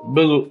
Bizzle.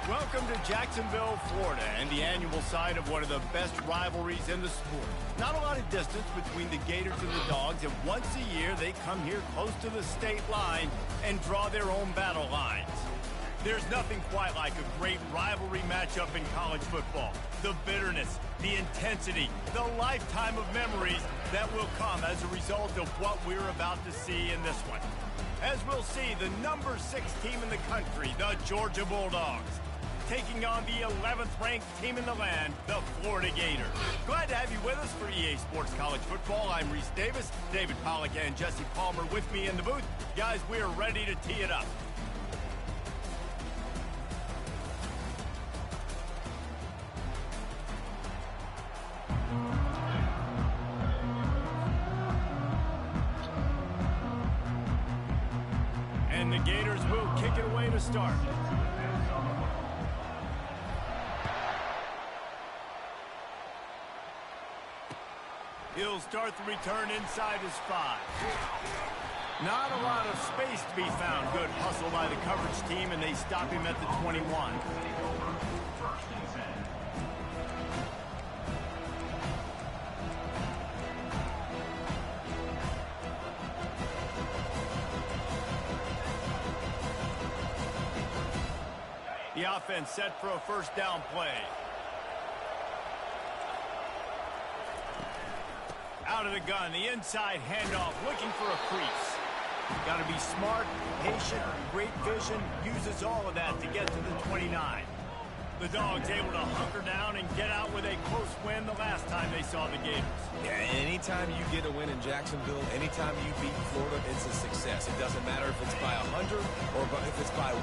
Welcome to Jacksonville, Florida, and the annual site of one of the best rivalries in the sport. Not a lot of distance between the Gators and the Dogs, and once a year they come here close to the state line and draw their own battle lines. There's nothing quite like a great rivalry matchup in college football. The bitterness, the intensity, the lifetime of memories that will come as a result of what we're about to see in this one. As we'll see, the number 6 team in the country, the Georgia Bulldogs, taking on the 11th ranked team in the land, the Florida Gators. Glad to have you with us for EA Sports College Football. I'm Reese Davis, David Pollack and Jesse Palmer with me in the booth. Guys, we are ready to tee it up. And the Gators will kick it away to start. He'll start the return inside his 5. Not a lot of space to be found. Good hustle by the coverage team, and they stop him at the 21. The offense set for a first down play. Out of the gun, the inside handoff, looking for a crease. Got to be smart, patient, great vision, uses all of that to get to the 29. The Dogs able to hunker down and get out with a close win the last time they saw the Gators. Yeah, anytime you get a win in Jacksonville, anytime you beat Florida, it's a success. It doesn't matter if it's by 100 or if it's by 1.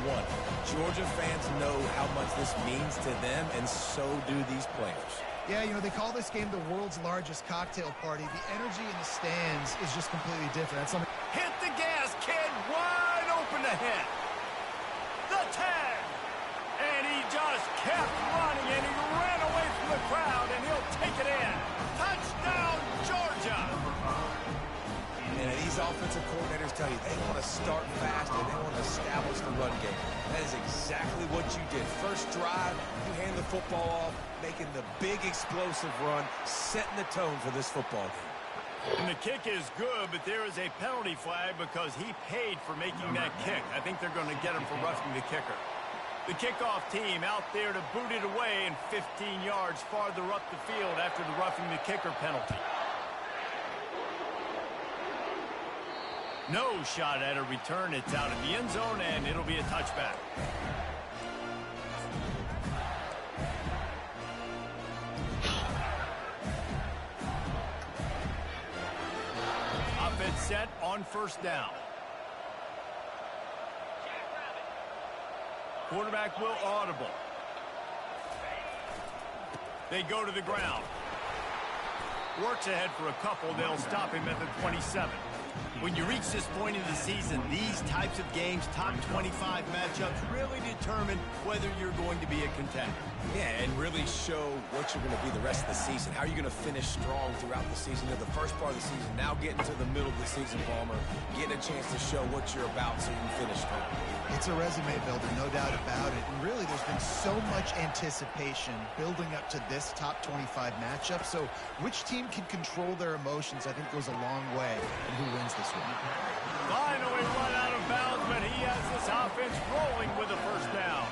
Georgia fans know how much this means to them, and so do these players. Yeah, you know, they call this game the world's largest cocktail party. The energy in the stands is just completely different. That's something. Hit the gas, kid, wide open ahead. The 10. And he just kept running, and he ran away from the crowd, and he'll take it in. Touchdown, Georgia. And these offensive coordinators tell you they want to start fast and they want to establish the run game. That is exactly what you did. First drive, you hand the football off, making the big explosive run, setting the tone for this football game. And the kick is good, but there is a penalty flag because he paid for making that kick. I think they're going to get him for roughing the kicker. The kickoff team out there to boot it away and 15 yards farther up the field after the roughing the kicker penalty. No shot at a return. It's out of the end zone, and it'll be a touchback. Offense set on first down. Quarterback will audible. They go to the ground. Works ahead for a couple. They'll stop him at the 27. When you reach this point in the season, these types of games, top 25 matchups, really determine whether you're going to be a contender. Yeah, and really show what you're going to be the rest of the season. How are you going to finish strong throughout the season? The first part of the season, now getting to the middle of the season, Palmer, getting a chance to show what you're about so you can finish strong. It's a resume builder, no doubt about it. And really, there's been so much anticipation building up to this top 25 matchup. So which team can control their emotions, I think, goes a long way in who wins this one. Finally run out of bounds, but he has this offense rolling with a first down.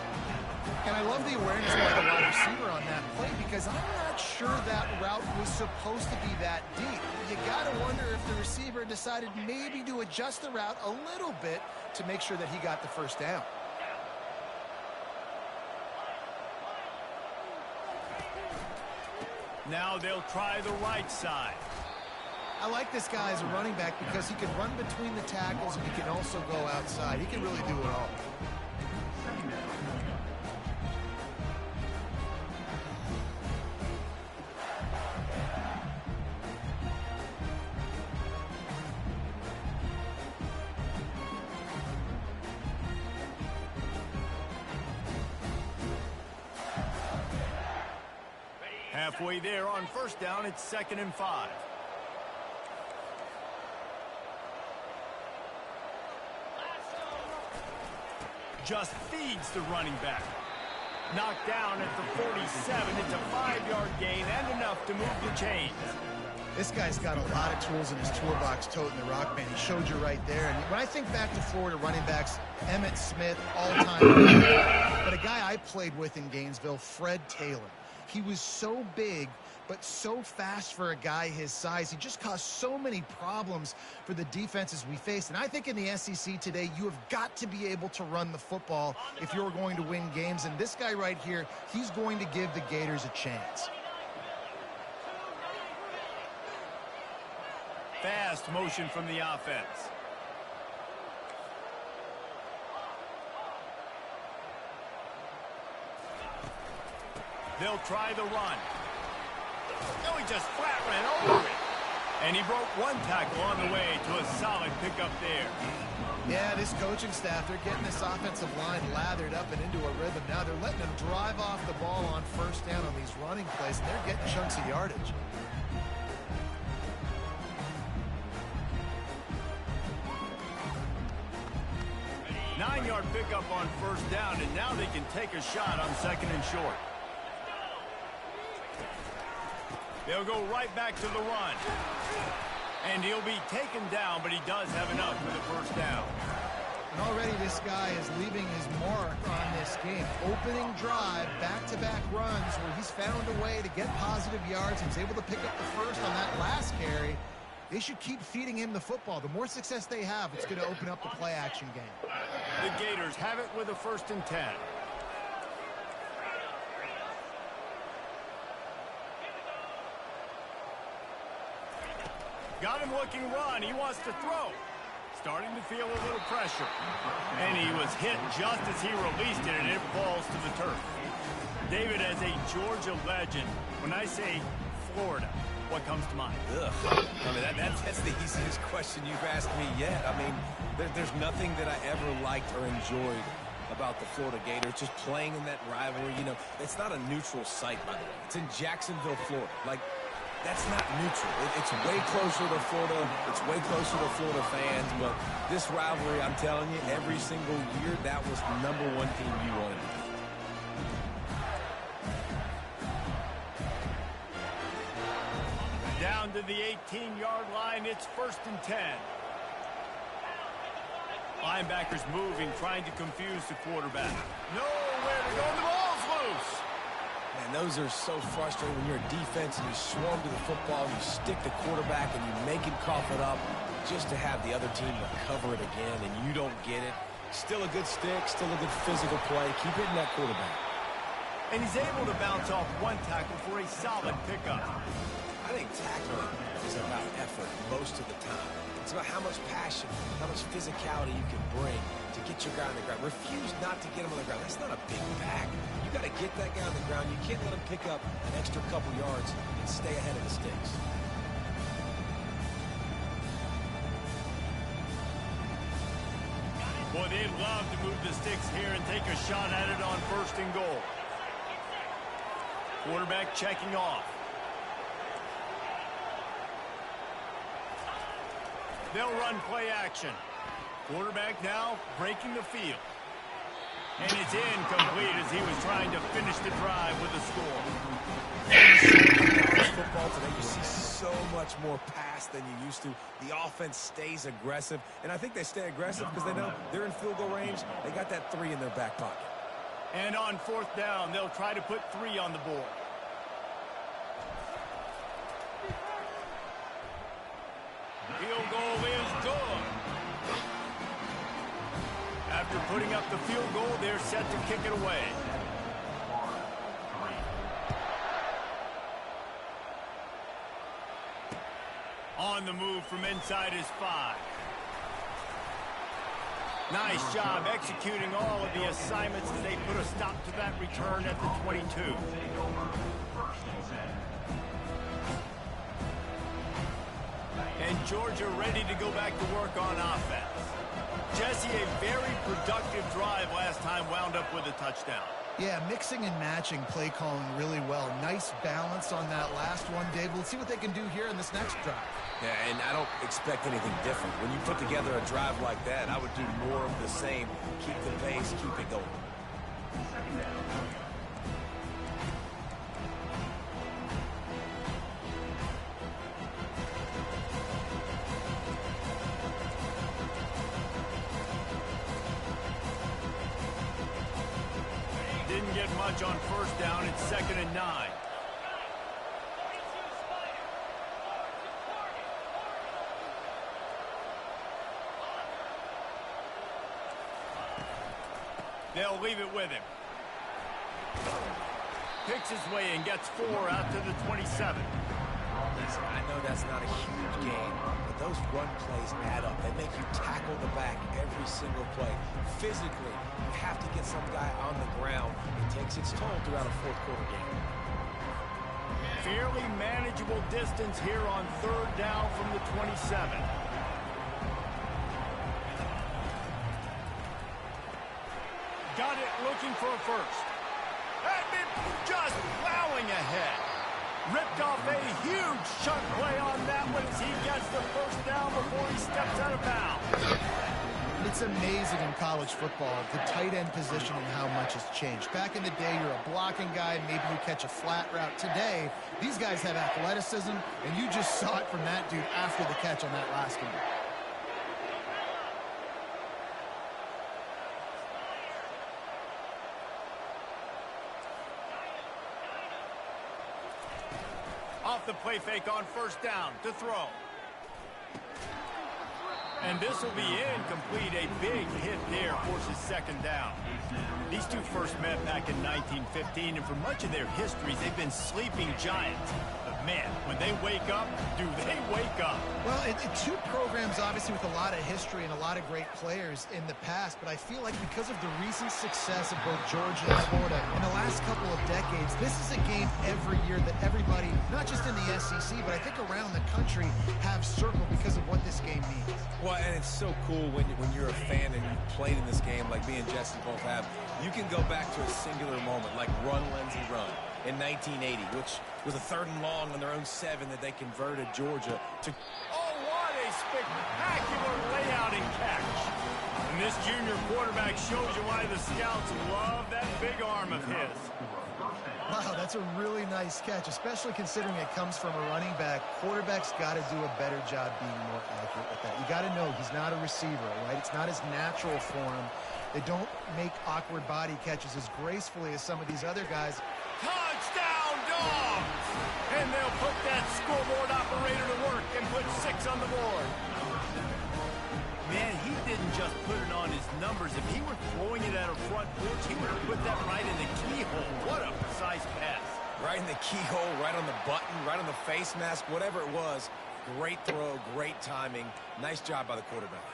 And I love the awareness by the wide receiver on that play because I'm not sure that route was supposed to be that deep. You got to wonder if the receiver decided maybe to adjust the route a little bit to make sure that he got the first down. Now they'll try the right side. I like this guy as a running back because he can run between the tackles and he can also go outside. He can really do it all. Halfway there on first down, it's 2nd and 5. Just feeds the running back. Knocked down at the 47. It's a 5-yard gain and enough to move the chains. This guy's got a lot of tools in his toolbox toting the rock, man. He showed you right there. And when I think back to Florida running backs, Emmitt Smith, all-time. But a guy I played with in Gainesville, Fred Taylor. He was so big, but so fast for a guy his size. He just caused so many problems for the defenses we faced. And I think in the SEC today, you have got to be able to run the football if you're going to win games. And this guy right here, he's going to give the Gators a chance. Fast motion from the offense. They'll try the run. No, he just flat ran over it. And he broke one tackle on the way to a solid pickup there. Yeah, this coaching staff, they're getting this offensive line lathered up and into a rhythm. Now they're letting them drive off the ball on first down on these running plays, and they're getting chunks of yardage. Nine-yard pickup on first down, and now they can take a shot on 2nd and short. They'll go right back to the run. And he'll be taken down, but he does have enough for the first down. And already this guy is leaving his mark on this game. Opening drive, back-to-back runs where he's found a way to get positive yards. He's able to pick up the first on that last carry. They should keep feeding him the football. The more success they have, it's going to open up the play-action game. The Gators have it with a 1st and 10. Got him looking run. He wants to throw. Starting to feel a little pressure. And he was hit just as he released it, and it falls to the turf. David, as a Georgia legend, when I say Florida, what comes to mind? Ugh. I mean, that's the easiest question you've asked me yet. I mean, there's nothing that I ever liked or enjoyed about the Florida Gators, just playing in that rivalry. You know, it's not a neutral site, by the way. It's in Jacksonville, Florida. Like, that's not neutral. It's way closer to Florida. It's way closer to Florida fans. But this rivalry, I'm telling you, every single year, that was the #1 team you wanted to beat. Down to the 18-yard line. It's 1st and 10. Linebackers moving, trying to confuse the quarterback. Nowhere to go. The ball's loose. Man, those are so frustrating when you're a defense and you swarm to the football, you stick the quarterback, and you make him cough it up just to have the other team recover it again, and you don't get it. Still a good stick, still a good physical play. Keep hitting that quarterback. And he's able to bounce off one tackle for a solid pickup. I think tackling is about effort most of the time. It's about how much passion, how much physicality you can bring to get your guy on the ground. Refuse not to get him on the ground. That's not a big back. You got to get that guy on the ground. You can't let him pick up an extra couple yards and stay ahead of the sticks. Boy, they'd love to move the sticks here and take a shot at it on 1st and goal. Quarterback checking off. They'll run play action. Quarterback now breaking the field. And it's incomplete as he was trying to finish the drive with a score. In football today, you see so much more pass than you used to. The offense stays aggressive, and I think they stay aggressive because they know they're in field goal range. They got that 3 in their back pocket. And on 4th down, they'll try to put 3 on the board. Field goal is good. After putting up the field goal, they're set to kick it away. On the move from inside his 5. Nice job executing all of the assignments as they put a stop to that return at the 22. And Georgia ready to go back to work on offense. Jesse, a very productive drive last time, wound up with a touchdown. Yeah, mixing and matching play calling really well. Nice balance on that last one, Dave. Let's see what they can do here in this next drive. Yeah, and I don't expect anything different. When you put together a drive like that, I would do more of the same. Keep the pace, keep it going. Didn't get much on 1st down. It's 2nd and 9. They'll leave it with him. Picks his way and gets 4 out to the 27. Listen, I know that's not a huge gain, but those run plays add up. They make you tackle the back every single play. Physically, you have to get some guy on the ground. It takes its toll throughout a 4th quarter game. Fairly manageable distance here on 3rd down from the 27. Got it looking for a first. And it just plowing ahead. Ripped off a huge chunk play on that one as he gets the 1st down before he steps out of bounds. It's amazing in college football, the tight end position and how much has changed. Back in the day, you're a blocking guy, maybe you catch a flat route. Today, these guys have athleticism, and you just saw it from that dude after the catch on that last one. Off the play fake on 1st down to throw. And this will be incomplete. A big hit there forces 2nd down. These two first met back in 1915, and for much of their histories, they've been sleeping giants. But man, when they wake up, do they wake up? Well, two programs obviously with a lot of history and a lot of great players in the past, but I feel like because of the recent success of both Georgia and Florida in the last couple of decades, this is a game every year that everybody, not just in the SEC, but I think around the country, have circled because of what this game means. Well, and it's so cool when you're a fan and you've played in this game like me and Jesse both have. You can go back to a singular moment like Run, Lindsey, Run in 1980, which was a 3rd and long on their own 7 that they converted Georgia to. Oh, what a spectacular layout and catch. And this junior quarterback shows you why the scouts love that big arm of his. Wow, that's a really nice catch, especially considering it comes from a running back. Quarterback's got to do a better job being more accurate with that. You got to know he's not a receiver, right? It's not his natural form. They don't make awkward body catches as gracefully as some of these other guys. Touchdown, Dogs! And they'll put that scoreboard operator to work and put 6 on the board. Man, he didn't just put it on his numbers. If he were throwing it at a front porch, he would have put that right in the keyhole. What a precise pass. Right in the keyhole, right on the button, right on the face mask, whatever it was. Great throw, great timing. Nice job by the quarterback.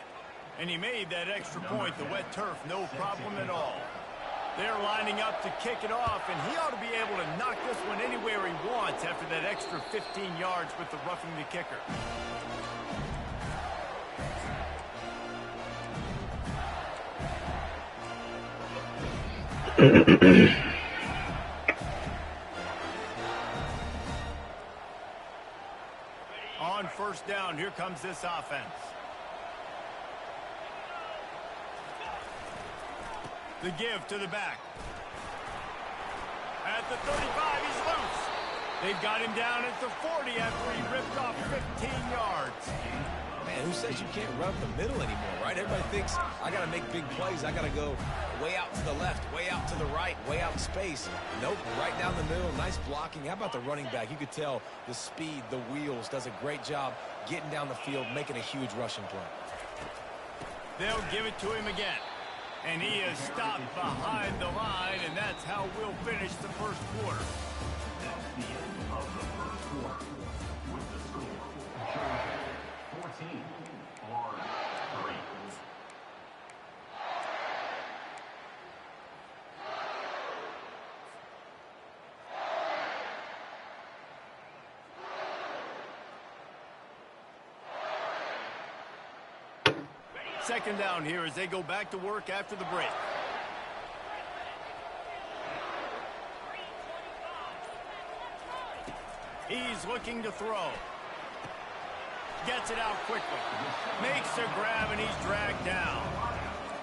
And he made that extra point, the wet turf, no problem at all. They're lining up to kick it off, and he ought to be able to knock this one anywhere he wants after that extra 15 yards with the roughing the kicker. first down. Here comes this offense. The give to the back. At the 35, he's loose. They've got him down at the 40 after he ripped off 15 yards. Man, who says you can't run up the middle anymore, right? Everybody thinks, I got to make big plays. I got to go way out to the left, way out to the right, way out in space. Nope, right down the middle. Nice blocking. How about the running back? You could tell the speed, the wheels, does a great job getting down the field, making a huge rushing play. They'll give it to him again. And he is stopped behind the line, and that's how we'll finish the first quarter. That's the end of the first quarter with the score. 14, Florida 3. Second down here as they go back to work after the break. He's looking to throw. Gets it out quickly. Makes a grab, and he's dragged down.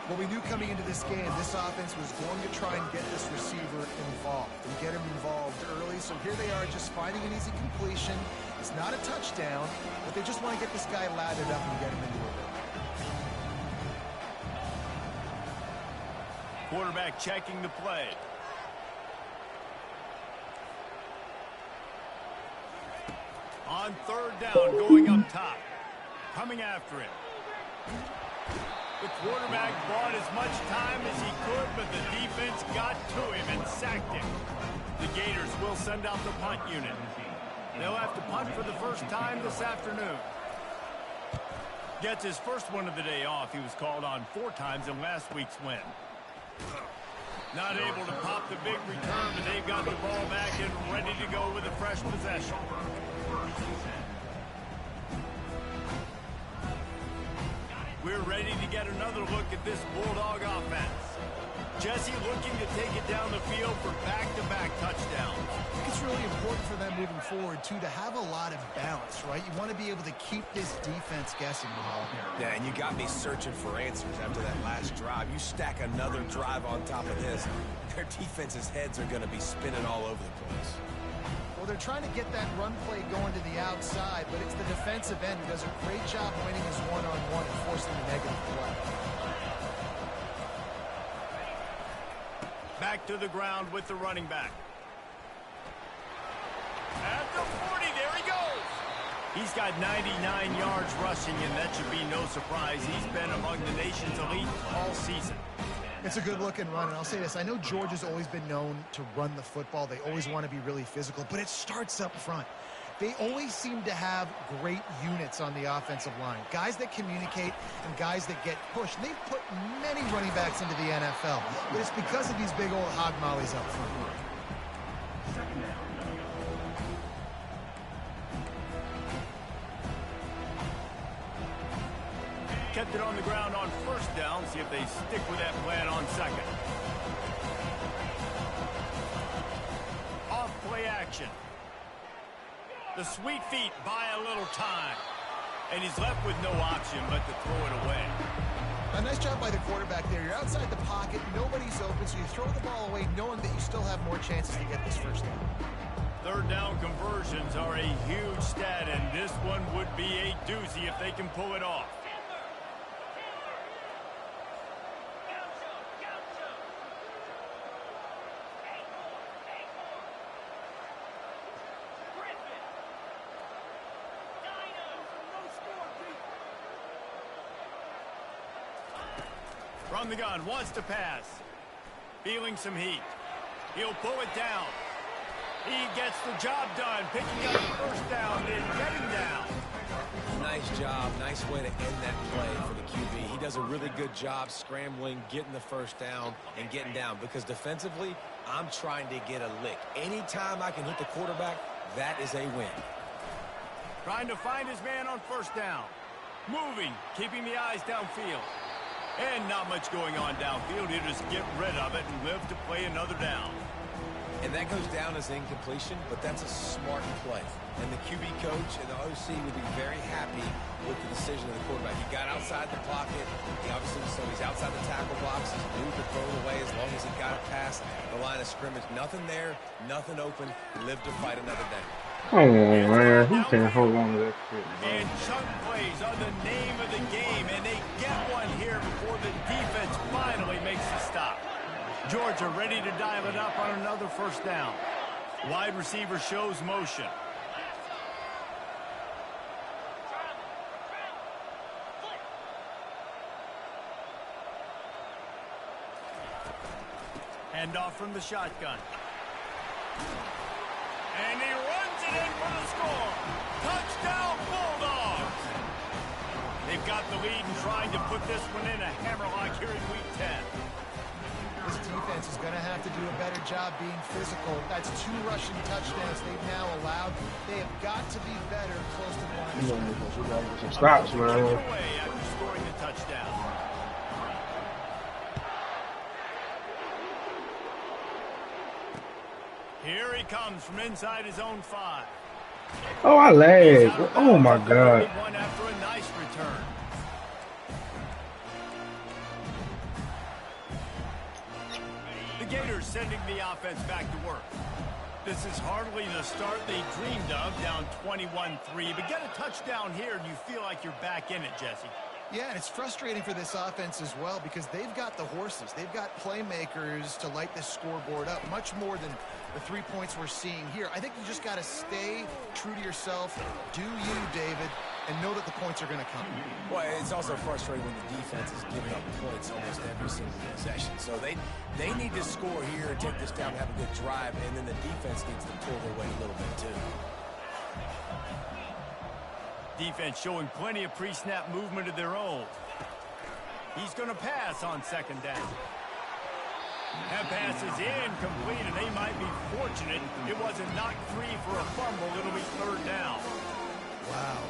Well, we knew coming into this game, this offense was going to try and get this receiver involved and get him involved early. So here they are just finding an easy completion. It's not a touchdown, but they just want to get this guy lathered up and get him into a rhythm. Quarterback checking the play. On third down, going up top. Coming after it. The quarterback bought as much time as he could, but the defense got to him and sacked him. The Gators will send out the punt unit. They'll have to punt for the first time this afternoon. Gets his first one of the day off. He was called on 4 times in last week's win. Not able to pop the big return, but they've got the ball back and ready to go with a fresh possession. We're ready to get another look at this Bulldog offense. Jesse looking to take it down the field for back-to-back touchdowns. I think it's really important for them moving forward, too, to have a lot of balance, right? You want to be able to keep this defense guessing the ball here. Yeah, and you got me searching for answers after that last drive. You stack another drive on top of this, their defense's heads are going to be spinning all over the place. Well, they're trying to get that run play going to the outside, but it's the defensive end who does a great job winning his one-on-one and forcing the negative play. Back to the ground with the running back. At the 40, there he goes. He's got 99 yards rushing, and that should be no surprise. He's been among the nation's elite all season. It's a good-looking run, and I'll say this. I know Georgia's always been known to run the football. They always want to be really physical, but it starts up front. They always seem to have great units on the offensive line. Guys that communicate and guys that get pushed. And they've put many running backs into the NFL, but it's because of these big old hog mollies up front. Kept it on the ground on first down. See if they stick with that plan on second. Off play action. The sweet feet buy a little time. And he's left with no option but to throw it away. A nice job by the quarterback there. You're outside the pocket. Nobody's open, so you throw the ball away knowing that you still have more chances to get this first down. Third down conversions are a huge stat, and this one would be a doozy if they can pull it off. From the gun, wants to pass. Feeling some heat. He'll pull it down. He gets the job done, picking up the first down, then getting down. Nice job. Nice way to end that play for the QB. He does a really good job scrambling, getting the first down, and getting down. Because defensively, I'm trying to get a lick. Anytime I can hit the quarterback, that is a win. Trying to find his man on first down. Moving, keeping the eyes downfield. And not much going on downfield. He'll just get rid of it and live to play another down. And that goes down as incompletion, but that's a smart play. And the QB coach and the OC would be very happy with the decision of the quarterback. He got outside the pocket. He obviously, so he's outside the tackle box. He's moved to throw it away as long as he got it past the line of scrimmage. Nothing there, nothing open. He lived to fight another day. Oh, man. He can't hold on to that shit, bro. And chunk plays are the name of the game, and they get one here before the defense finally makes the stop. Georgia ready to dial it up on another first down. Wide receiver shows motion. Hand off from the shotgun. And he runs it in for the score. Touchdown, Bulldogs. They've got the lead and trying to put this one in a hammerlock here in Week 10. This defense is going to have to do a better job being physical. That's 2 rushing touchdowns they've now allowed. They have got to be better close to the line. We gotta get some stops, man. Away after scoring the touchdown. Here he comes from inside his own 5. Oh, I lagged. Oh, my God. One after a nice return. The Gators sending the offense back to work. This is hardly the start they dreamed of, down 21-3. But get a touchdown here and you feel like you're back in it, Jesse. Yeah, and it's frustrating for this offense as well because they've got the horses. They've got playmakers to light this scoreboard up, much more than the 3 points we're seeing here. I think you just got to stay true to yourself, do you, David, and know that the points are going to come. Well, it's also frustrating when the defense is giving up points almost every single possession. So they need to score here and take this down and have a good drive, and then the defense needs to pull their weight a little bit too. Defense showing plenty of pre-snap movement of their own. He's going to pass on second down. That pass is incomplete, and they might be fortunate it wasn't knocked free for a fumble. It'll be third down. Wow.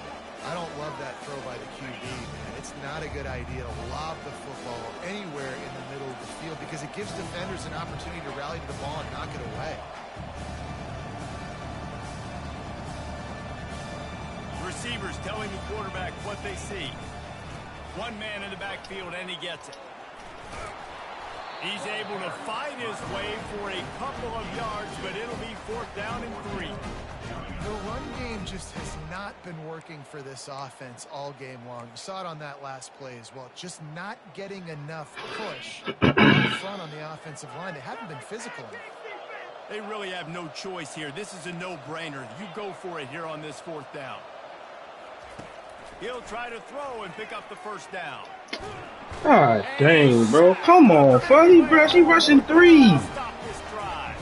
I don't love that throw by the QB, man. It's not a good idea to lob the football anywhere in the middle of the field because it gives defenders an opportunity to rally to the ball and knock it away. Receivers telling the quarterback what they see. One man in the backfield, and he gets it. He's able to fight his way for a couple of yards, but it'll be fourth down and 3. The run game just has not been working for this offense all game long. You saw it on that last play as well. Just not getting enough push up front on the offensive line. They haven't been physical enough. They really have no choice here. This is a no-brainer. You go for it here on this fourth down. He'll try to throw and pick up the first down. God dang, bro. Come on, Fuzzy, bro. She rushing 3. Stop this drive.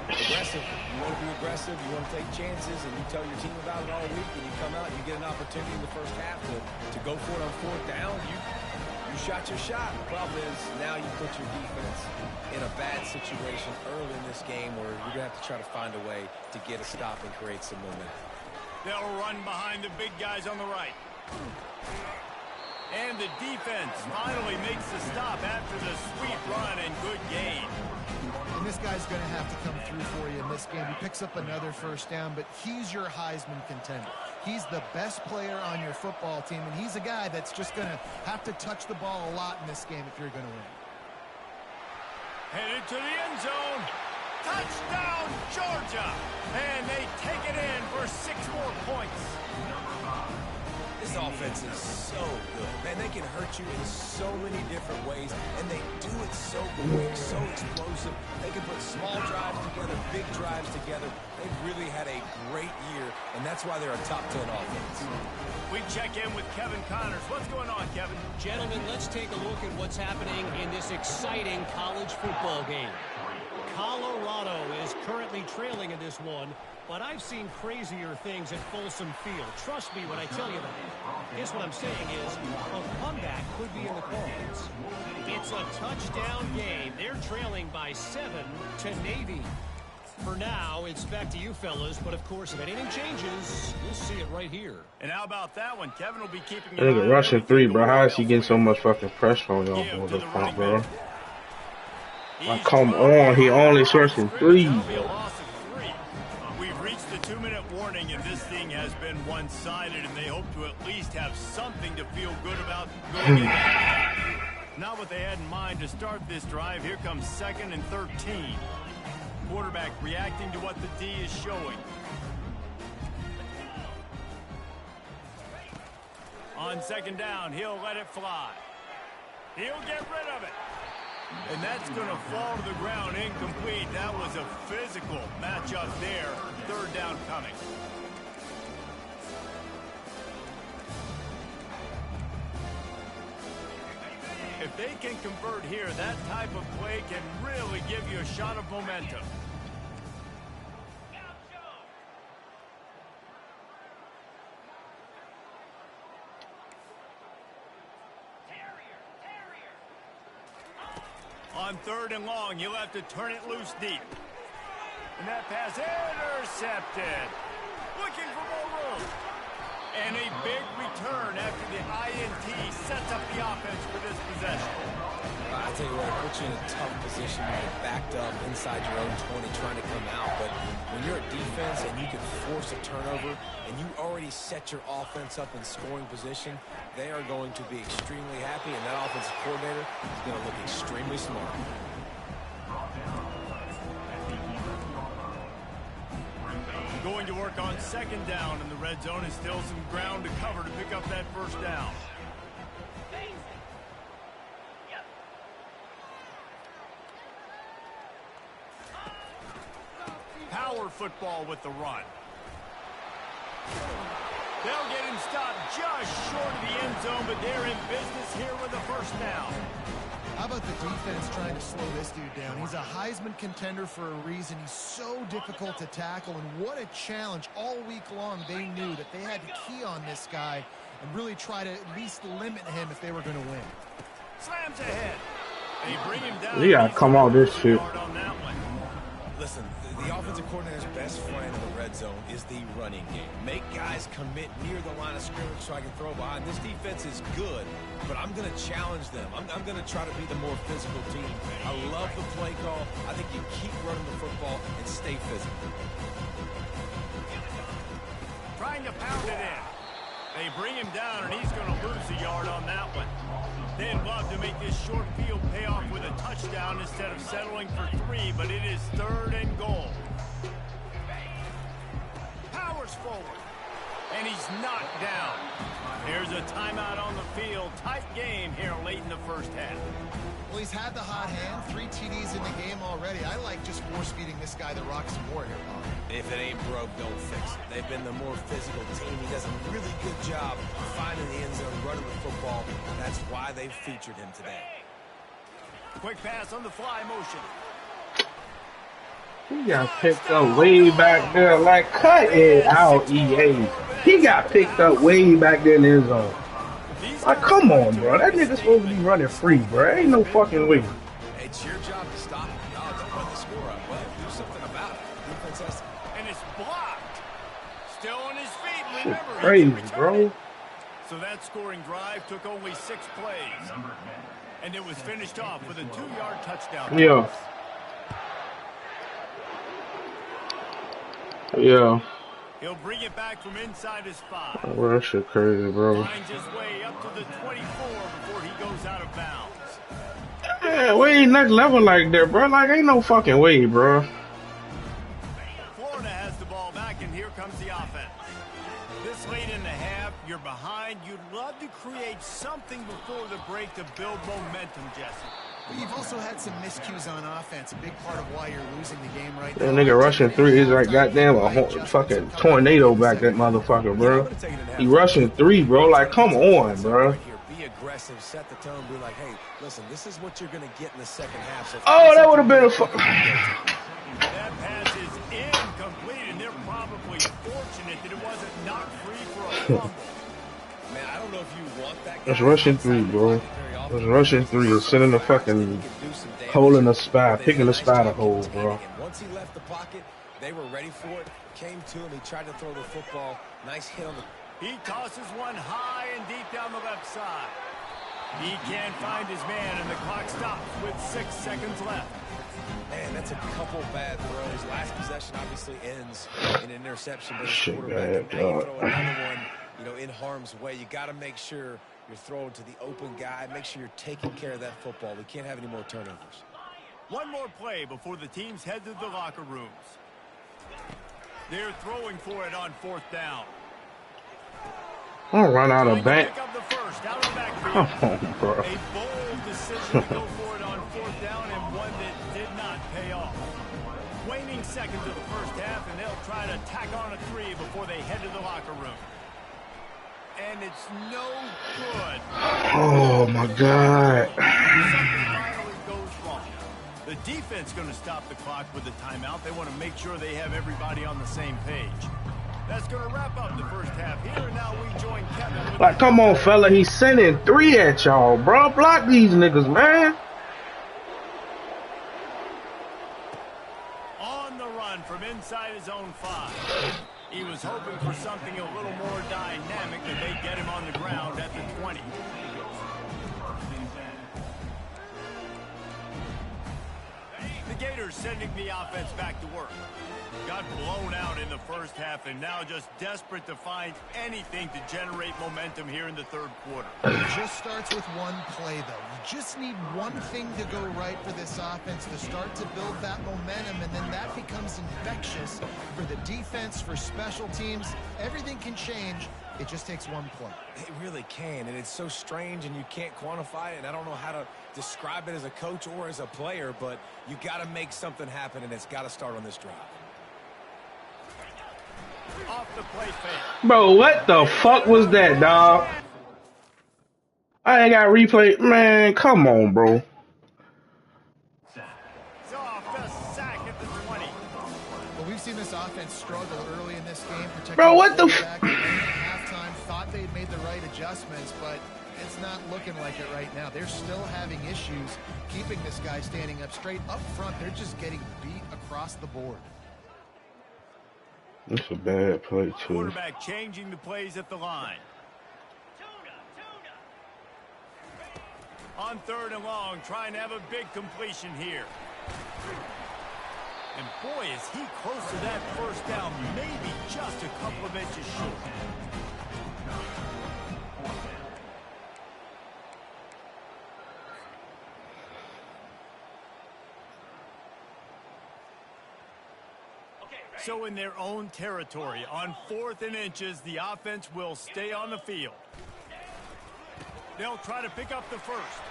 Aggressive. You want to be aggressive. You want to take chances, and you tell your team about it all week, and you come out and you get an opportunity in the first half to go for it on fourth down. You shot your shot. The problem is now you put your defense in a bad situation early in this game where you're going to have to try to find a way to get a stop and create some momentum. They'll run behind the big guys on the right. And the defense finally makes the stop after the sweet run and good gain. And this guy's going to have to come through for you in this game. He picks up another first down, but he's your Heisman contender. He's the best player on your football team, and he's a guy that's just going to have to touch the ball a lot in this game if you're going to win. Headed to the end zone. Touchdown, Georgia. And they take it in for 6 more points. This offense is so good. Man, they can hurt you in so many different ways, and they do it so quick, so explosive. They can put small drives together, big drives together. They've really had a great year, and that's why they're a top 10 offense. We check in with Kevin Connors. What's going on, Kevin? Gentlemen, let's take a look at what's happening in this exciting college football game. Colorado is currently trailing in this one, but I've seen crazier things at Folsom Field. Trust me when I tell you that. Guess what I'm saying is a comeback could be in the cards. It's a touchdown game. They're trailing by 7 to Navy. For now, it's back to you fellas, but of course, if anything changes, you'll see it right here. And how about that one? Kevin will be keeping I think a rushing 3, bro. How is she getting so much fucking pressure on y'all on the front, bro? Like, come on, he only searching 3. That'll be a loss of 3. We've reached the 2-minute warning, and this thing has been one-sided, and they hope to at least have something to feel good about going in. Not what they had in mind to start this drive. Here comes 2nd and 13. Quarterback reacting to what the D is showing. On 2nd down, he'll let it fly. He'll get rid of it. And that's going to fall to the ground incomplete. That was a physical matchup there. 3rd down coming. If they can convert here, that type of play can really give you a shot of momentum. On 3rd and long, you'll have to turn it loose deep. And that pass intercepted. Looking for more room. And a big return after the INT sets up the offense for this possession. I tell you what, it puts you in a tough position when you're backed up inside your own 20 trying to come out. But when you're a defense and you can force a turnover and you already set your offense up in scoring position, they are going to be extremely happy, and that offensive coordinator is going to look extremely smart. Going to work on 2nd down, and the red zone is still some ground to cover to pick up that 1st down. Power football with the run. They'll get him stopped just short of the end zone, but they're in business here with a 1st down. How about the defense trying to slow this dude down? He's a Heisman contender for a reason. He's so difficult to tackle, and what a challenge all week long. They knew that they had to key on this guy and really try to at least limit him if they were going to win. Slams ahead. They bring him down. You gotta come out this shit. Listen, the offensive coordinator's best friend in the red zone is the running game. Make guys commit near the line of scrimmage so I can throw behind. This defense is good, but I'm going to challenge them. I'm going to try to be the more physical team. I love the play call. I think you keep running the football and stay physical. Trying to pound it in. They bring him down, and he's going to lose a yard on that one. They'd love to make this short field pay off with a touchdown instead of settling for 3, but it is 3rd and goal. Powers forward, and he's knocked down. Here's a timeout on the field. Tight game here late in the 1st half. Well, he's had the hot hand, 3 TDs in the game already. I like just force-feeding this guy the rock some more here, Bob. If it ain't broke, don't fix it. They've been the more physical team. He does a really good job finding the end zone, running the football. That's why they've featured him today. Quick pass on the fly motion. He got picked up way back there. Like, cut it out, EA. He got picked up way back there in the end zone. Like, come on, bro. That nigga's supposed to be running free, bro. Ain't no fucking way. It's your job to stop him. No, don't run the score up. Well, do something about it. Defense has to. And it's blocked. Still on his feet. Shit Remember, crazy, bro. So that scoring drive took only 6 plays. And it was finished off with a 2-yard touchdown. Yeah. Yeah. He'll bring it back from inside his 5. Oh, bro, that shit crazy, bro. Finds his way up to the 24 before he goes out of bounds. Yeah, we ain't next level like that, bro. Like, ain't no fucking way, bro. Florida has the ball back, and here comes the offense. This late in the half, you're behind. You'd love to create something before the break to build momentum, Jesse. But you've also had some miscues on offense, a big part of why you're losing the game right That now. nigga rushing 3 is like goddamn a fucking tornado back that motherfucker, bro. He rushing 3, bro. Like, come on, bro. Be aggressive, set the tone, be like, hey, listen, this is what you're going to get in the second half. So Oh, that would have been a That pass is incomplete, and they're probably fortunate that it wasn't knocked free for a fumble. Man, I don't know if you want that guy. That's rushing 3, bro. That's rushing 3 is sitting the fucking hole in the spot, picking the spot a hole, bro. Once he left the pocket, they were ready for it. Came to him, he tried to throw the football. Nice hit on the. He tosses one high and deep down the left side. He can't find his man, and the clock stops with 6 seconds left. Man, that's a couple bad throws. Last possession obviously ends in an interception by the Shit, quarterback. bad, And now you throw another one, you know, in harm's way. You got to make sure you're throwing to the open guy. Make sure you're taking care of that football. We can't have any more turnovers. One more play before the teams head to the locker rooms. They're throwing for it on 4th down. I'll run out of bank. Pick up the first out of the backfield. Come on, bro. A bold decision to go for it on 4th down, and one that did not pay off. Waning seconds of the first half, and they'll try to tack on a 3 before they head to the locker room. And it's no good. Oh my God. Something finally goes wrong. The defense going to stop the clock with the timeout. They want to make sure they have everybody on the same page. That's going to wrap up the first half here, and now we join Kevin. Like, come on, fella. He's sending 3 at y'all, bro. Block these niggas, man. On the run from inside his own 5. He was hoping for something a little more dynamic, that they get him on the ground at the 20. The Gators sending the offense back to work. Got blown out in the first half, and now just desperate to find anything to generate momentum here in the 3rd quarter. It just starts with one play, though. You just need one thing to go right for this offense to start to build that momentum, and then that becomes infectious for the defense, for special teams. Everything can change. It just takes one play. It really can, and it's so strange, and you can't quantify it, and I don't know how to describe it as a coach or as a player, but you got to make something happen, and it's got to start on this drive. Off the play fake. Bro, what the fuck was that, dog? I ain't got replay. Man, come on, bro. It's off the sack at the 20. Well, we've seen this offense struggle early in this game. Bro, what the f? Halftime thought they'd made the right adjustments, but it's not looking like it right now. They're still having issues keeping this guy standing up straight. Up front, they're just getting beat across the board. That's a bad play, too. Quarterback changing the plays at the line. On 3rd and long, trying to have a big completion here. And boy, is he close to that first down, maybe just a couple of inches short. So in their own territory, on 4th and inches, the offense will stay on the field. They'll try to pick up the first.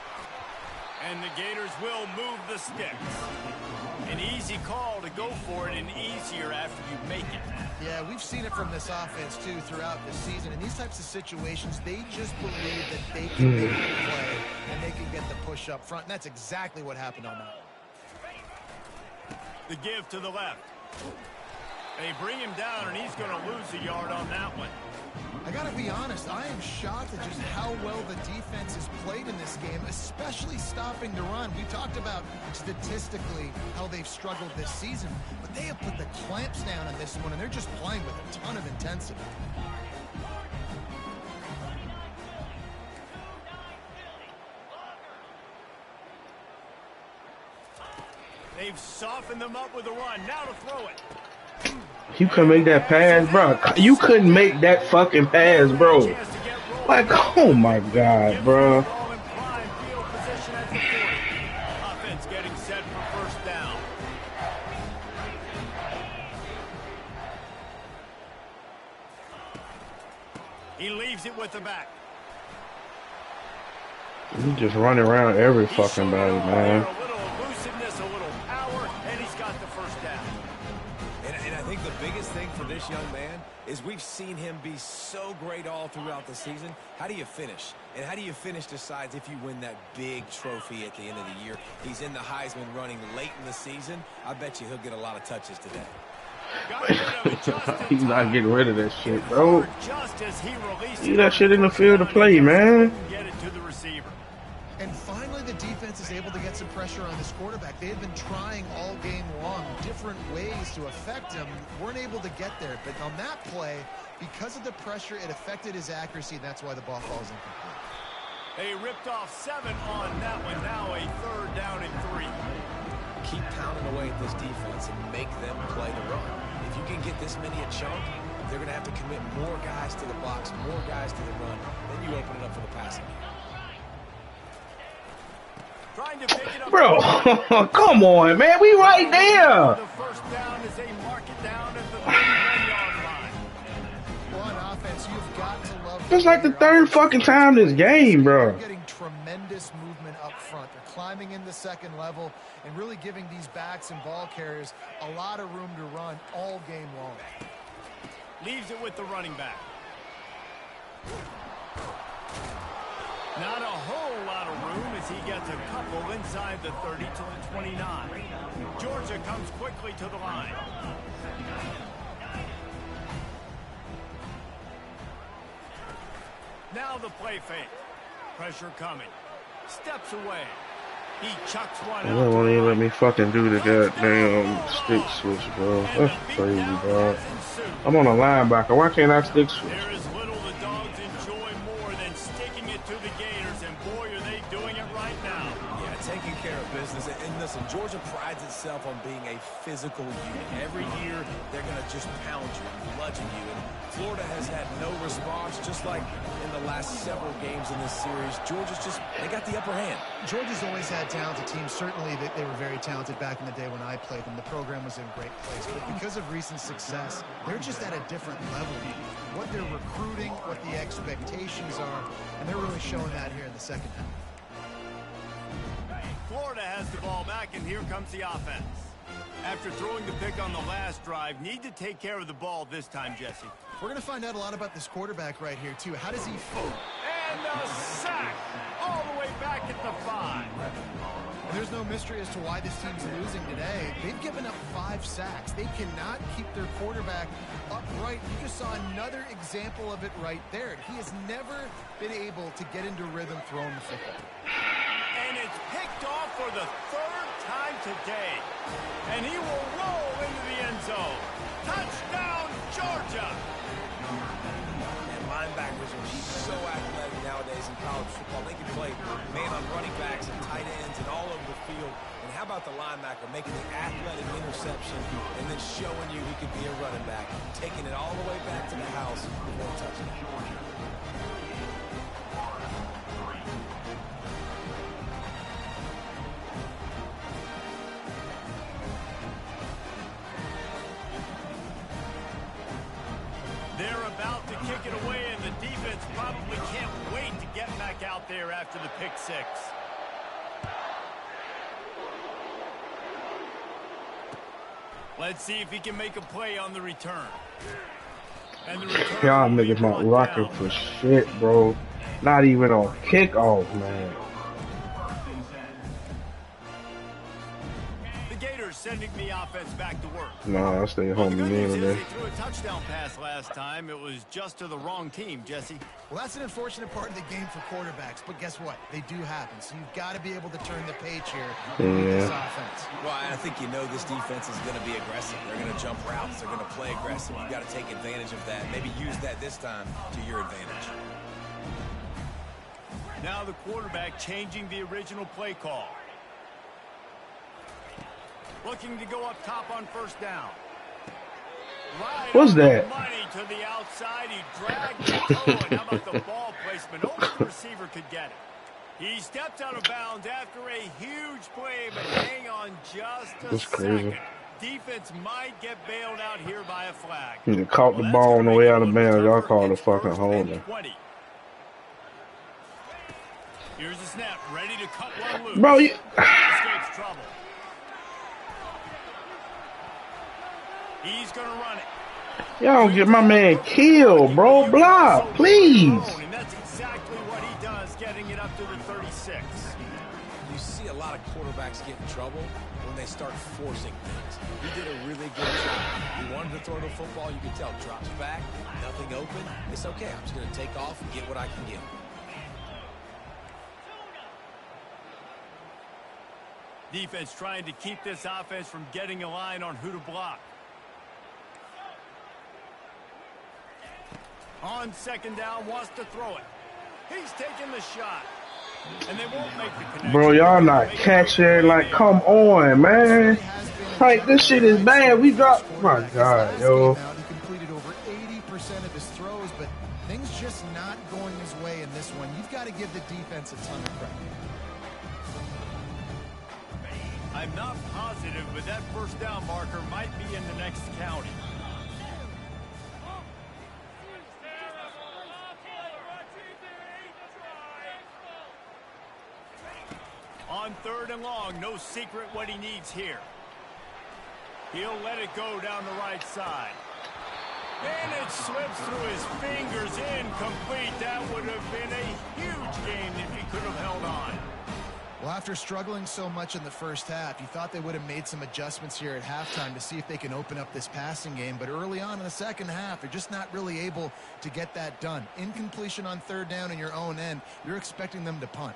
And the Gators will move the sticks. An easy call to go for it, and easier after you make it. Yeah, we've seen it from this offense, too, throughout the season. In these types of situations, they just believe that they can make the play and they can get the push up front. And that's exactly what happened on that one. The give to the left. They bring him down, and he's going to lose a yard on that one. I got to be honest, I am shocked at just how well the defense has played in this game, especially stopping the run. We talked about statistically how they've struggled this season, but they have put the clamps down on this one, and they're just playing with a ton of intensity. They've softened them up with a run. Now to throw it. You couldn't make that pass, bro. You couldn't make that fucking pass, bro. Like, oh my God, bro. Offense getting set for first down. He leaves it with the back. You just running around every fucking body, man. A little elusiveness, a little power, and he's got the first down. And I think the biggest thing for this young man is we've seen him be so great all throughout the season. How do you finish? And how do you finish decides if you win that big trophy at the end of the year. He's in the Heisman running late in the season. I bet you he'll get a lot of touches today. He's not getting rid of that shit, bro. Just as he Leave that shit in the field to play, man. Get it to the receiver. And finally, the defense is able to get some pressure on this quarterback. They have been trying all game long different ways to affect him. Weren't able to get there. But on that play, because of the pressure, it affected his accuracy, and that's why the ball falls incomplete. They ripped off 7 on that one. Now a 3rd down and 3. Keep pounding away at this defense and make them play the run. If you can get this many a chunk, they're going to have to commit more guys to the box, more guys to the run. Then you open it up for the passing game. Trying to pick it up. Bro, come on, man. We right there. The first down is a mark it down at the 31-yard line. Well, on offense, you've got to love. It's like the 3rd fucking time this game, bro. They're getting tremendous movement up front. They're climbing in the 2nd level and really giving these backs and ball carriers a lot of room to run all game long. Leaves it with the running back. Not a whole lot of room as he gets a couple inside the 30 to the 29. Georgia comes quickly to the line. Now the play fake. Pressure coming. Steps away. He chucks one out. They won't even let me fucking do the goddamn stick switch, bro. That's crazy, bro. I'm on a linebacker. Why can't I stick switch? There is little the dogs enjoy more than sticking it to the Gators, and boy, are they doing it right now. Yeah, taking care of business. And listen, Georgia prides itself on being a physical unit. Every year, they're going to just pound you and bludgeon you. And Florida has had no response, just like in the last several games in this series. Georgia's just, they got the upper hand. Georgia's always had talented teams. Certainly, they were very talented back in the day when I played them. The program was in a great place. But because of recent success, they're just at a different level. What they're recruiting, what the expectations are, and they're really showing that here in the 2nd half. Florida has the ball back, and here comes the offense. After throwing the pick on the last drive, need to take care of the ball this time, Jesse. We're going to find out a lot about this quarterback right here, too. How does he fall? And a sack all the way back at the 5. And there's no mystery as to why this team's losing today. They've given up 5 sacks. They cannot keep their quarterback upright. You just saw another example of it right there. He has never been able to get into rhythm throwing the football. And it's picked off for the 3rd time today. And he will roll into the end zone. Touchdown, Georgia! And linebackers are so athletic nowadays in college football. They can play man on running backs and tight ends and all over the field. And how about the linebacker making the athletic interception and then showing you he could be a running back, taking it all the way back to the house for a touchdown. They're about to kick it away, and the defense probably can't wait to get back out there after the pick 6. Let's see if he can make a play on the return. And the return Y'all niggas not rocking for shit, bro. Not even on kickoff, man. Sending the offense back to work. Nah, I stay home Well, the good again news is today. they threw a touchdown pass last time. It was just to the wrong team, Jesse. Well, that's an unfortunate part of the game for quarterbacks, but guess what? They do happen. So you've got to be able to turn the page here with this offense. Well, I think you know this defense is going to be aggressive. They're going to jump routes. They're going to play aggressive. You've got to take advantage of that. Maybe use that this time to your advantage. Now the quarterback changing the original play call. Looking to go up top on 1st down. Right What's that? Money to the outside. He dragged the toe. And how about the ball placement? Only the receiver could get it. He stepped out of bounds after a huge play, but hang on just a That's crazy. second. Defense might get bailed out here by a flag. He caught the ball on the way out of bounds. Y'all called a fucking holding. Here's the snap, ready to cut one loose. Bro, you... Escapes trouble. He's going to run it. Y'all don't get my man killed, bro. Block, please. And that's exactly what he does, getting it up to the 36. You see a lot of quarterbacks get in trouble when they start forcing things. He did a really good job. He wanted to throw the football. You could tell. Drops back, nothing open. It's okay. I'm just going to take off and get what I can get. Defense trying to keep this offense from getting a line on who to block. On 2nd down, wants to throw it. He's taking the shot. And they won't make the connection. Bro, y'all not catching. Like, come on, man. Like, this shit is bad. We dropped. My God, yo. He completed over 80% of his throws, but things just not going his way in this one. You've got to give the defense a ton of credit. I'm not positive, but that first down marker might be in the next county. On 3rd and long, no secret what he needs here. He'll let it go down the right side. And it slips through his fingers, incomplete. That would have been a huge gain if he could have held on. Well, after struggling so much in the first half, you thought they would have made some adjustments here at halftime to see if they can open up this passing game. But early on in the second half, they're just not really able to get that done. Incompletion on 3rd down in your own end, you're expecting them to punt.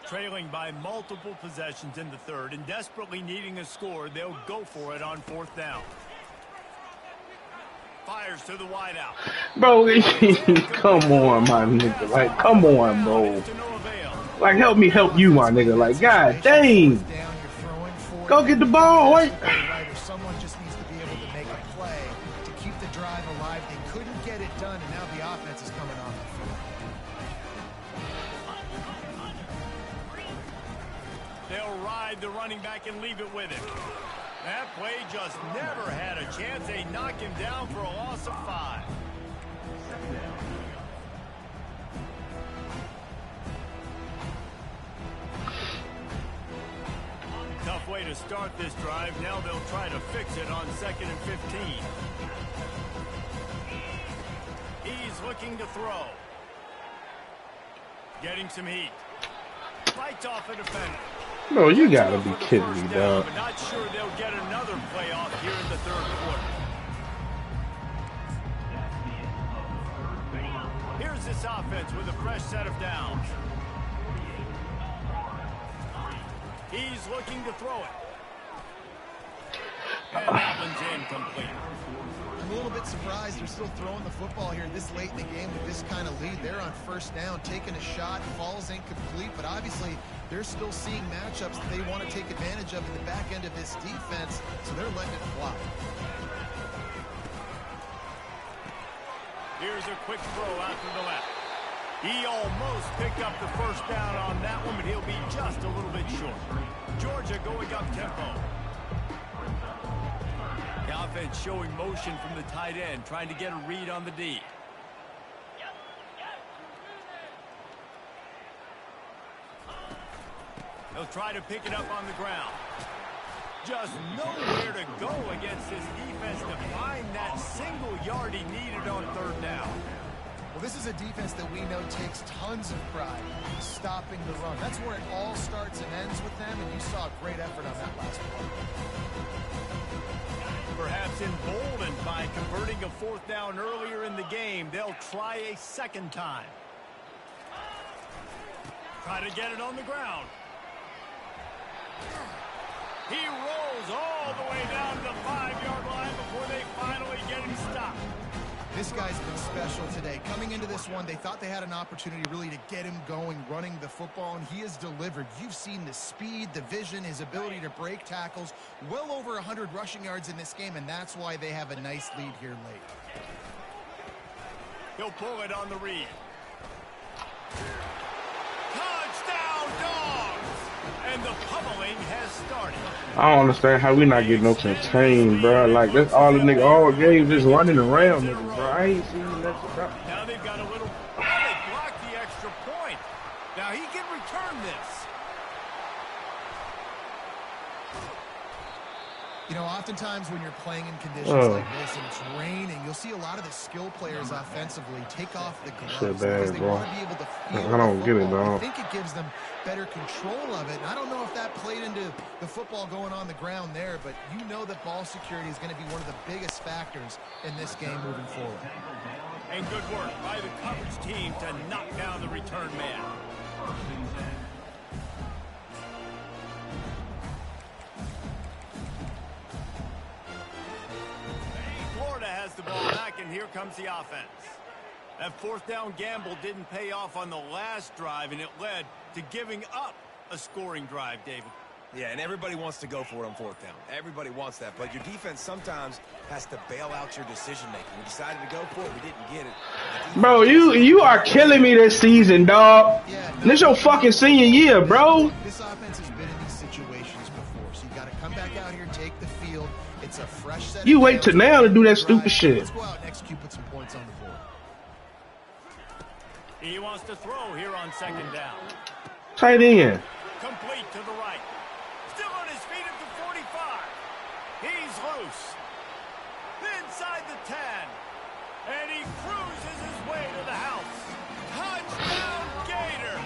Trailing by multiple possessions in the 3rd and desperately needing a score, they'll go for it on 4th down. Fires to the wideout. Bro, come on, my nigga. Like, come on, bro. Like, help me help you, my nigga. Like, god dang. Go get the ball. Wait. Someone just needs to be able to make a play to keep the drive alive. They couldn't get it done, and now the offense is coming on. They'll ride the running back and leave it with him. That play just never had a chance. They knock him down for a loss of 5. Tough way to start this drive. Now they'll try to fix it on 2nd and 15. He's looking to throw. Getting some heat. Fights off a defender. No, you gotta be kidding me, dog. But not sure they'll get another play off here in the 3rd quarter. Here's this offense with a fresh set of downs. He's looking to throw it. And that one's incomplete. I'm a little bit surprised they're still throwing the football here this late in the game with this kind of lead. They're on 1st down, taking a shot, falls incomplete, but obviously they're still seeing matchups that they want to take advantage of in the back end of this defense, so they're letting it fly. Here's a quick throw out to the left. He almost picked up the first down on that one, but he'll be just a little bit short. Georgia going up tempo. The offense showing motion from the tight end, trying to get a read on the D. They'll try to pick it up on the ground. Just nowhere to go against this defense to find that single yard he needed on 3rd down. Well, this is a defense that we know takes tons of pride in stopping the run. That's where it all starts and ends with them, and you saw a great effort on that last play. Perhaps emboldened by converting a 4th down earlier in the game, they'll try a 2nd time. Try to get it on the ground. He rolls all the way down to the 5-yard line before they finally get him stopped. This guy's been special today. Coming into this one, they thought they had an opportunity really to get him going, running the football, and he has delivered. You've seen the speed, the vision, his ability to break tackles. Well over 100 rushing yards in this game, and that's why they have a nice lead here late. He'll pull it on the read. Touchdown, Dogs! And the pummeling has started. I don't understand how we not getting no contain, bro. Like, that's all the nigga all game, just running around, nigga, bro. I ain't seen that shit. Now they've got a little... they blocked the extra point. Now he can return this. You know, oftentimes when you're playing in conditions like this and it's raining, you'll see a lot of the skill players offensively take off the gloves because they want to be able to feel I don't get it, I dog. think it gives them better control of it. And I don't know if that played into the football going on the ground there, but you know that ball security is going to be one of the biggest factors in this game moving forward. And good work by the coverage team to knock down the return man. Florida has the ball back, and here comes the offense. That fourth down gamble didn't pay off on the last drive, and it led to giving up a scoring drive, David. Yeah, and everybody wants to go for it on fourth down. Everybody wants that, but your defense sometimes has to bail out your decision-making. We decided to go for it. We didn't get it. Bro, you are killing me this season, dog. Yeah, This your fucking senior year, bro. This offense has been in these situations before, so you got to come back out here, take the field. It's a fresh set. You wait till now to do that stupid shit. Let's go out and execute, put some points on the board. He wants to throw here on second down. Tight end. Complete to the right. Still on his feet at the 45. He's loose. Inside the 10. And he cruises his way to the house. Touchdown, Gator.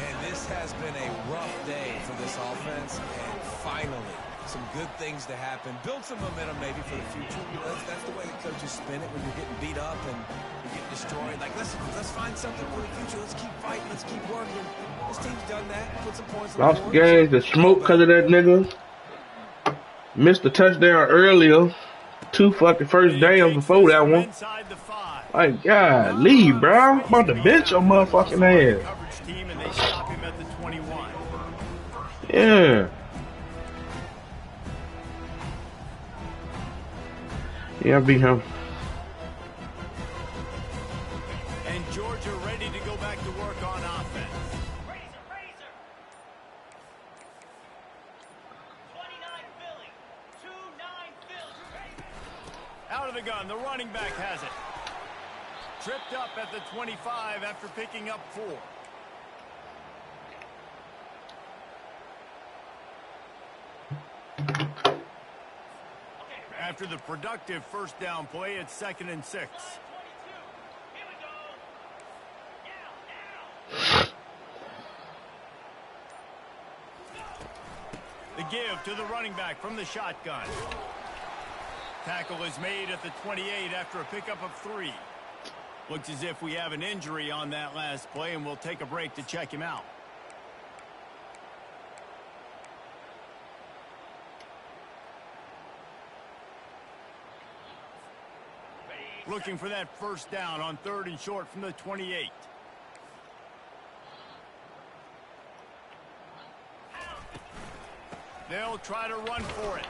And this has been a rough day for this offense, and finally, some good things to happen. Build some momentum maybe for the future. That's the way the coaches spin it when you're getting beat up and you're getting destroyed. Like, let's find something for the future. Let's keep fighting. Let's keep working. This team's done that. Put some points on Lost the the game, the smoke because of that nigga. Missed the touchdown earlier. 2 fucking first downs before that one. Like, God, leave, bro. I'm about to bench your motherfucking ass. Yeah. Yeah, I beat him. And Georgia ready to go back to work on offense. Razor. 29 Philly. 2-9 Philly. Out of the gun, the running back has it. Tripped up at the 25 after picking up 4. After the productive first down play, it's 2nd and 6. Here we go. Now. The give to the running back from the shotgun. Tackle is made at the 28 after a pickup of 3. Looks as if we have an injury on that last play, and we'll take a break to check him out. Looking for that first down on 3rd and short from the 28. They'll try to run for it.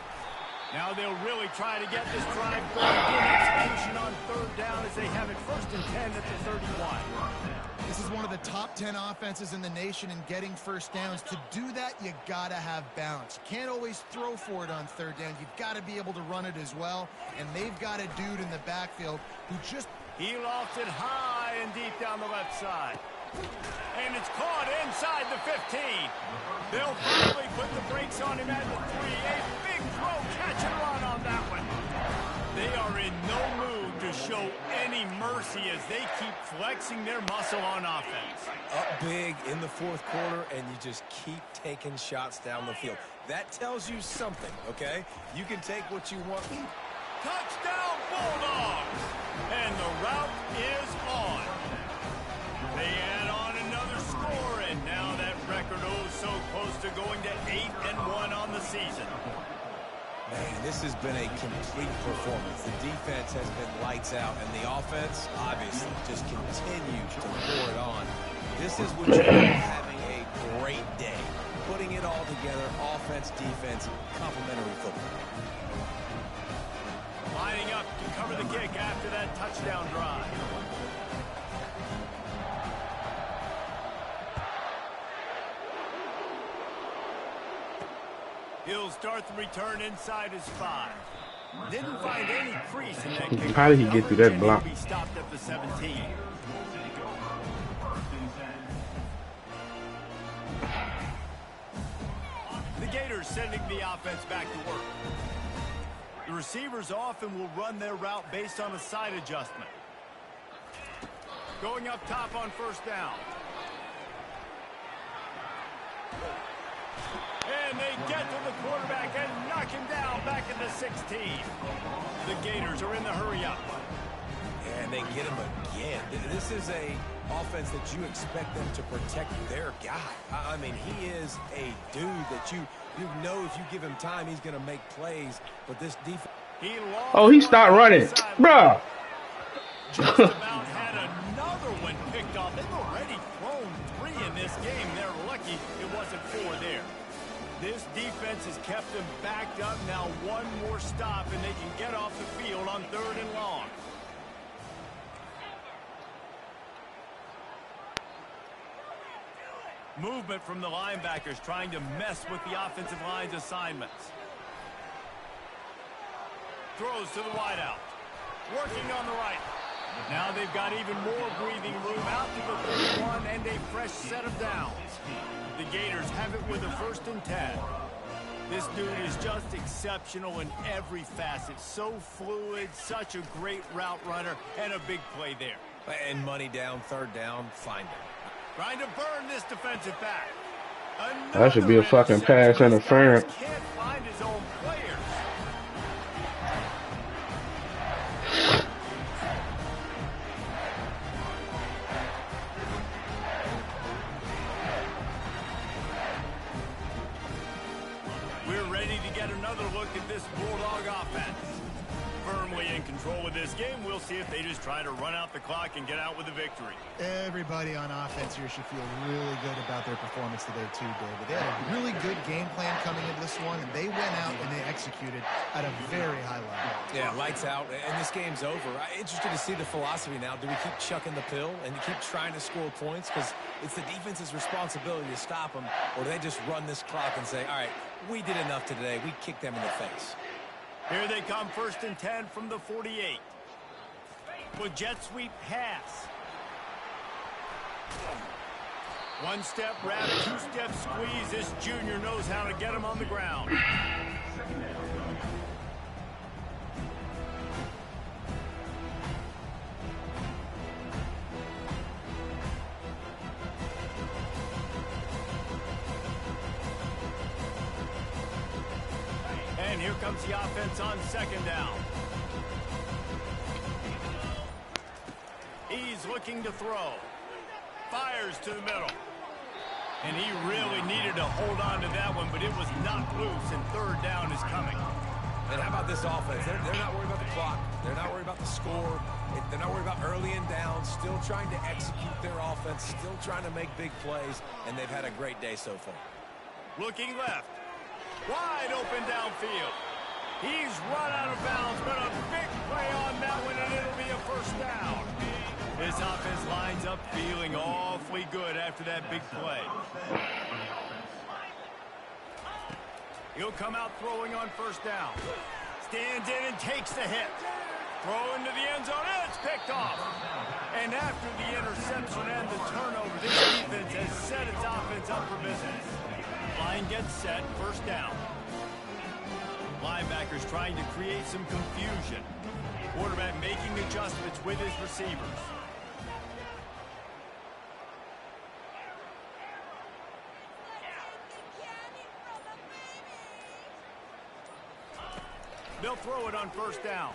Now they'll really try to get this drive going. Good execution on 3rd down as they have it 1st and 10 at the 31. This is one of the top 10 offenses in the nation in getting first downs. To do that, you got to have balance. You can't always throw for it on 3rd down. You've got to be able to run it as well. And they've got a dude in the backfield who just... He lofts it high and deep down the left side. And it's caught inside the 15. They'll finally put the brakes on him at the 3. A big throw, catch and run on that one. They are in no mood to show any mercy as they keep flexing their muscle on offense. Up big in the 4th quarter, and you just keep taking shots down the field. That tells you something, okay? You can take what you want. Touchdown, Bulldogs! And the route is on. They add on another score, and now that record so close to going to 8-1 on the season. Man, this has been a complete performance. The defense has been lights out, and the offense, obviously, just continues to pour it on. This is what you call having a great day. Putting it all together, offense, defense, complementary football. Lining up to cover the kick after that touchdown drive. He'll start the return inside his 5. Didn't find any crease in that kick. How did he get through that block? He stopped at the 17. The Gators sending the offense back to work. The receivers often will run their route based on a side adjustment. Going up top on 1st down. And they get to the quarterback and knock him down back at the 16. The Gators are in the hurry-up. And they get him again. This is a offense that you expect them to protect their guy. I mean, he is a dude that you know if you give him time, he's going to make plays. But this defense... Oh, he stopped running. Bruh. Just about had another one picked off. They've already thrown 3 in this game. They're lucky it wasn't 4 there. This defense has kept them backed up. Now one more stop, and they can get off the field on 3rd and long. Movement from the linebackers trying to mess with the offensive line's assignments. Throws to the wideout. Working on the right. Now they've got even more breathing room out to the 31 and a fresh set of downs. The Gators have it with a 1st and 10. This dude is just exceptional in every facet. So fluid, such a great route runner, and a big play there. And money down, 3rd down, find him. Trying to burn this defensive back. That should be a fucking pass interference. Can't find his own players. We're ready to get another look at this Bulldog offense. Firmly in control of this game. We'll see if they just try to run out the clock and get out with a victory. Everybody on offense here should feel really good about their performance today too, David. They had a really good game plan coming into this one, and they went out and they executed at a very high level. Yeah, lights out, and this game's over. I'm interested to see the philosophy now. Do we keep chucking the pill and keep trying to score points? Because it's the defense's responsibility to stop them, or do they just run this clock and say, all right, we did enough today. We kicked them in the face. Here they come, 1st and 10 from the 48. With jet sweep pass. 1-step wrap, 2-step squeeze. This junior knows how to get him on the ground. And here comes the offense on 2nd down. He's looking to throw. Fires to the middle. And he really needed to hold on to that one, but it was knocked loose, and 3rd down is coming. And how about this offense? They're not worried about the clock. They're not worried about the score. They're not worried about early and down. Still trying to execute their offense. Still trying to make big plays, and they've had a great day so far. Looking left. Wide open downfield. He's run out of bounds, but a big play on that one, and it'll be a 1st down. This offense lines up feeling awfully good after that big play. He'll come out throwing on 1st down. Stands in and takes the hit. Throw into the end zone, and it's picked off. And after the interception and the turnover, this defense has set its offense up for business. Line gets set, 1st down. Linebackers trying to create some confusion. Quarterback making adjustments with his receivers. They'll throw it on 1st down.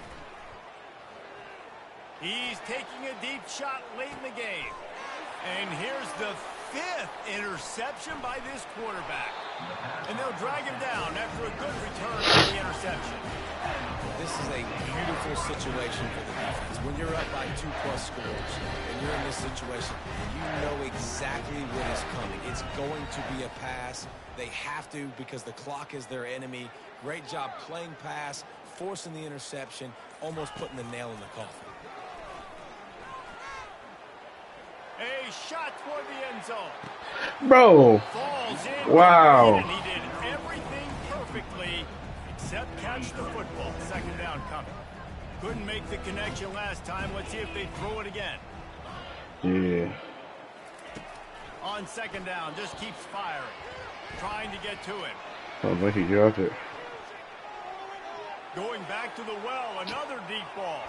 He's taking a deep shot late in the game. And here's the 5th interception by this quarterback. And they'll drag him down after a good return on the interception. This is a beautiful situation for the defense. When you're up by 2+ scores and you're in this situation, you know exactly what is coming. It's going to be a pass. They have to because the clock is their enemy. Great job playing pass, forcing the interception, almost putting the nail in the coffin. A shot toward the end zone. Bro. Falls in. Wow. And he did everything perfectly except catch the football. 2nd down coming. Couldn't make the connection last time. Let's see if they throw it again. Yeah. On 2nd down, just keeps firing. Trying to get to him. I think he got it. Going back to the well, another deep ball.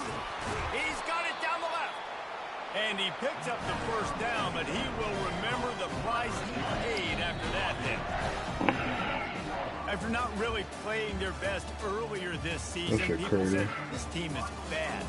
He's got it down the left. And he picks up the 1st down, but he will remember the price he paid after that hit. After not really playing their best earlier this season, people said this team is bad.